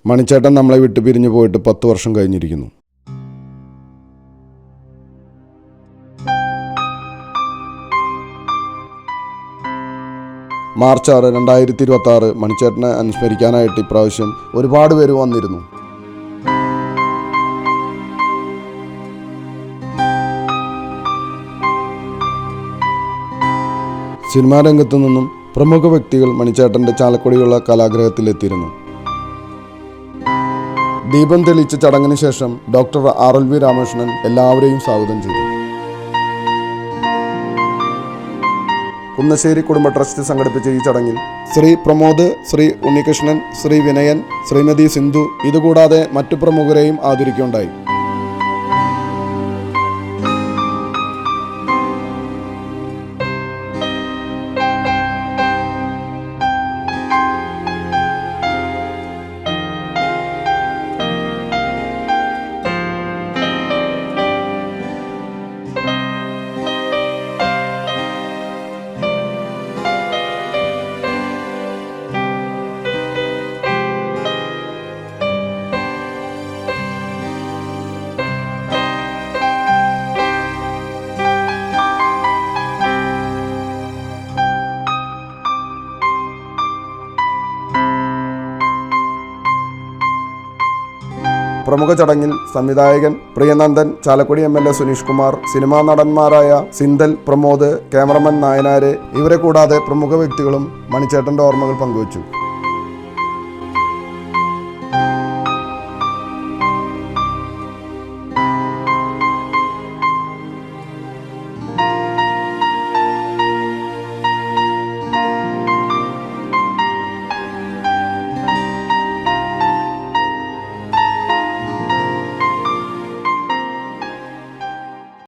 മണിച്ചേട്ടൻ നമ്മളെ വിട്ടു പിരിഞ്ഞു പോയിട്ട് 10 വർഷം കഴിഞ്ഞിരിക്കുന്നു. മാർച്ച് 6, 2026 മണിച്ചേട്ടനെ അനുസ്മരിക്കാനായിട്ട് ഇപ്രാവശ്യം ഒരുപാട് പേര് വന്നിരുന്നു. സിനിമാ രംഗത്തു നിന്നും പ്രമുഖ വ്യക്തികൾ മണിച്ചേട്ടൻ്റെ ചാലക്കുടിയുള്ള കലാഗ്രഹത്തിലെത്തിയിരുന്നു. ദീപം തെളിയിച്ച ചടങ്ങിന് ശേഷം ഡോക്ടർ RLV രാമകൃഷ്ണൻ എല്ലാവരെയും സ്വാഗതം ചെയ്തു. കുന്നശ്ശേരി കുടുംബ ട്രസ്റ്റ് സംഘടിപ്പിച്ച ഈ ചടങ്ങിൽ ശ്രീ പ്രമോദ്, ശ്രീ ഉണ്ണികൃഷ്ണൻ, ശ്രീ വിനയൻ, ശ്രീമതി സിന്ധു ഇതുകൂടാതെ മറ്റു പ്രമുഖരെയും ആദരിക്കുകയുണ്ടായി. പ്രമുഖ ചടങ്ങിൽ സംവിധായകൻ പ്രിയനന്ദൻ, ചാലക്കുടി MLA സുനീഷ് കുമാർ, സിനിമാ നടന്മാരായ സിന്തൽ, പ്രമോദ്, ക്യാമറമാൻ നായനാര് ഇവരെ കൂടാതെ പ്രമുഖ വ്യക്തികളും മണിച്ചേട്ടൻ്റെ ഓർമ്മകൾ പങ്കുവച്ചു.